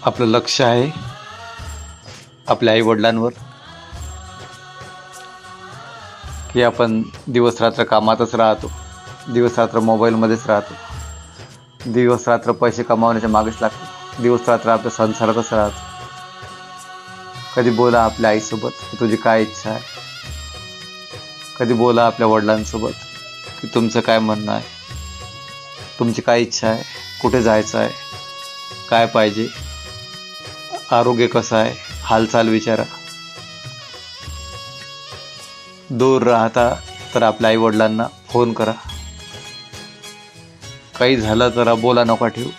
आपलं लक्ष आहे आपल्या आईवडिलांवर, की आपण दिवस रात्र कामातच राहतो, दिवस रात्र मोबाईलमध्येच राहतो, दिवस रात्र पैसे कमावण्याच्या मागेच लागतो, दिवस रात्र आपल्या संसारातच राहतो. कधी बोला आपल्या आईसोबत की तुझी काय इच्छा आहे. कधी बोला आपल्या वडिलांसोबत की तुमचं काय म्हणणं आहे, तुमची काय इच्छा आहे, कुठे जायचं आहे, काय पाहिजे, आरोग्य कसं आहे, हालचाल विचारा. दूर राहता तर आपल्या आईवडिलांना फोन करा. काही झालं तर बोला नका ठेवू.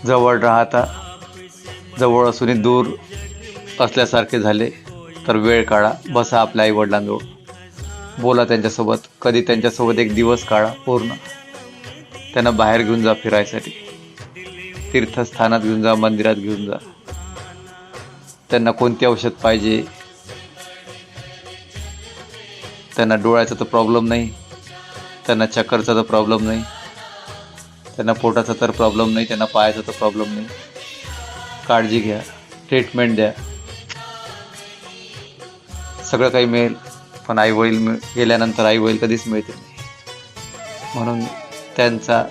जवळ राहता, जवळ असूनही दूर असल्यासारखे झाले तर वेळ काढा, बसा आपल्या आईवडिलांजवळ, बोला त्यांच्यासोबत. कधी त्यांच्यासोबत एक दिवस काढा पूर्ण. त्यांना बाहेर घेऊन जा फिरायसाठी, तीर्थस्थानात घेऊन जा, मंदिरात घेऊन जा. त्यांना कोणते औषध पाहिजे, त्यांना डोळ्याचा तर प्रॉब्लेम नाही, त्यांना चक्करचा तर प्रॉब्लेम नाही, त्यांना पोटाचा तर प्रॉब्लेम नाही, त्यांना पायाचा तर प्रॉब्लेम नाही. काळजी घ्या, ट्रीटमेंट द्या, सगळं काही मिळेल. पण आईवडील गेल्यानंतर आईवडील कधीच मिळते नाही. म्हणून त्यांचा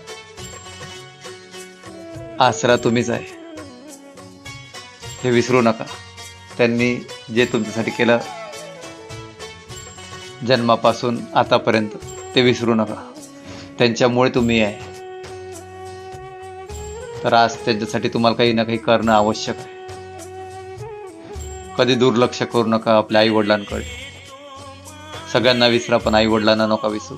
आसरा तुम्हीच आहे, हे विसरू नका. त्यांनी जे तुमच्यासाठी केलं जन्मापासून आतापर्यंत ते विसरू नका. त्यांच्यामुळे तुम्ही आहे, तर आज त्यांच्यासाठी तुम्हाला काही ना काही करणं आवश्यक आहे. कधी दुर्लक्ष करू नका आपल्या आईवडिलांकडे. सगळ्यांना विसरा पण आईवडिलांना नका विसरू.